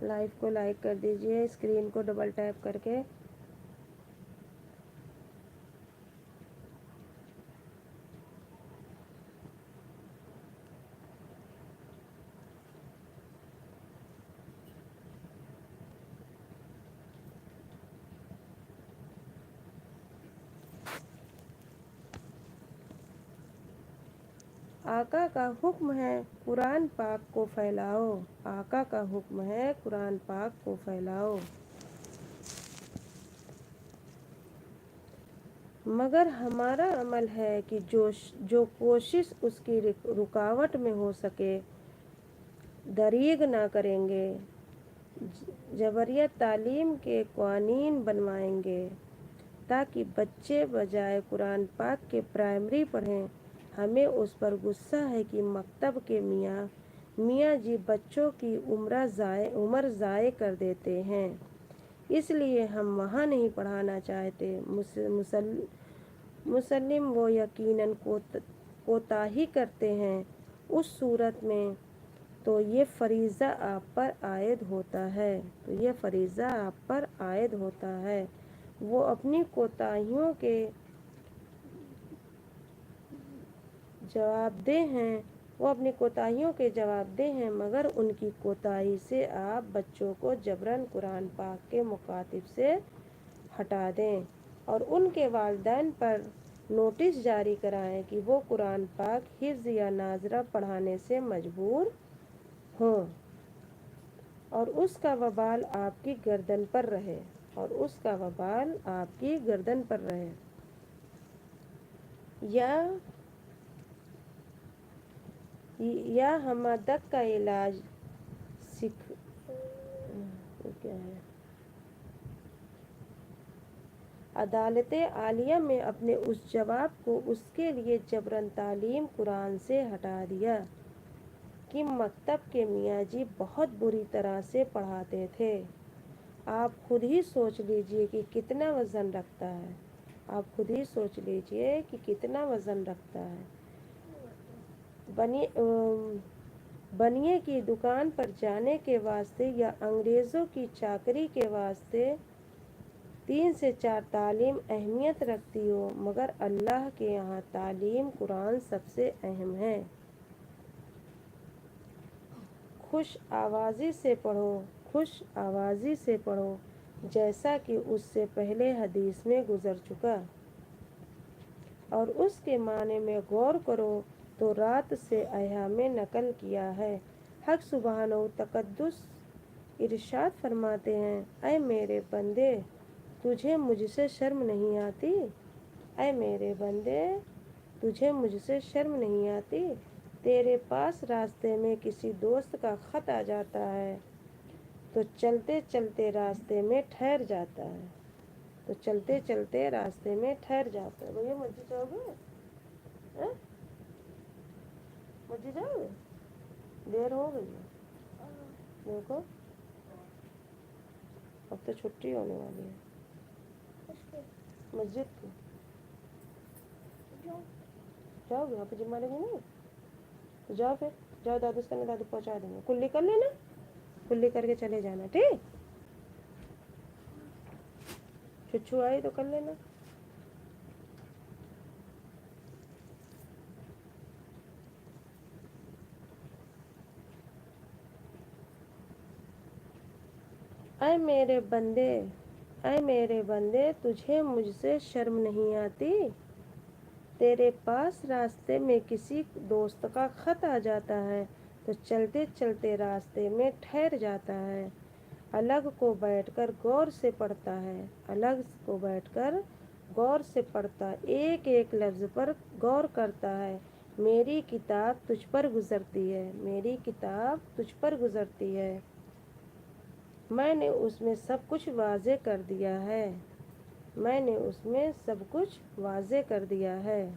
Live को like कर दीजिए, स्क्रीन को डबल टैप करके। आका का हुक्म है कुरान पाक को फैलाओ, आका का हुक्म है कुरान पाक को फैलाओ। मगर हमारा अमल है कि जो कोशिश उसकी रुकावट में हो सके दरीग ना करेंगे। जबरिया तालीम के कानून बनवाएंगे ताकि बच्चे बजाय कुरान पाक के प्राइमरी पढ़ें। हमें उस पर गुस्सा है कि मकतब के मियाँ जी बच्चों की उम्र ज़ाय कर देते हैं, इसलिए हम वहाँ नहीं पढ़ाना चाहते। मुसल्लिम वो यकीनन कोताही करते हैं, उस सूरत में तो ये फरीज़ा आप पर आयद होता है। वो अपनी कोताहियों के जवाबदेह हैं, मगर उनकी कोताही से आप बच्चों को जबरन कुरान पाक के मुकातिब से हटा दें और उनके वालिदैन पर नोटिस जारी कराएं कि वो कुरान पाक हिफ्ज़ या नाज़रा पढ़ाने से मजबूर हों और उसका वबाल आपकी गर्दन पर रहे। या हमादत का इलाज क्या है। अदालत आलिया में अपने उस जवाब को उसके लिए जबरन तालीम कुरान से हटा दिया कि मकतब के मियाँ जी बहुत बुरी तरह से पढ़ाते थे। आप खुद ही सोच लीजिए कि कितना वज़न रखता है। बनिए की दुकान पर जाने के वास्ते या अंग्रेज़ों की चाकरी के वास्ते 3 से 4 तालीम अहमियत रखती हो, मगर अल्लाह के यहाँ तालीम कुरान सबसे अहम है। खुश आवाज़ी से पढ़ो जैसा कि उससे पहले हदीस में गुज़र चुका, और उसके माने में गौर करो तो रात से अय्या में नकल किया है। हक सुब्हानहू तक़द्दुस इरशाद फरमाते हैं, ऐ मेरे बंदे तुझे मुझसे शर्म नहीं आती। तेरे पास रास्ते में किसी दोस्त का ख़त आ जाता है तो चलते चलते रास्ते में ठहर जाता है। भैया मस्जिद जाओगे? देर हो गई है, देखो अब तो छुट्टी होने वाली है मस्जिद की। जाओगे? आप जिम्मा लेंगे नहीं तो जाओ, फिर जाओ, दादू से दादू पहुँचा देंगे। कुल्ली कर लेना, कुल्ली करके चले जाना, ठीक। छुच्छू आई तो कर लेना। ऐ मेरे बंदे तुझे मुझसे शर्म नहीं आती। तेरे पास रास्ते में किसी दोस्त का ख़त आ जाता है तो चलते चलते रास्ते में ठहर जाता है। अलग को बैठकर गौर से पढ़ता, एक एक लफ्ज़ पर गौर करता है। मेरी किताब तुझ पर गुज़रती है, मैंने उसमें सब कुछ वाज़े कर दिया है।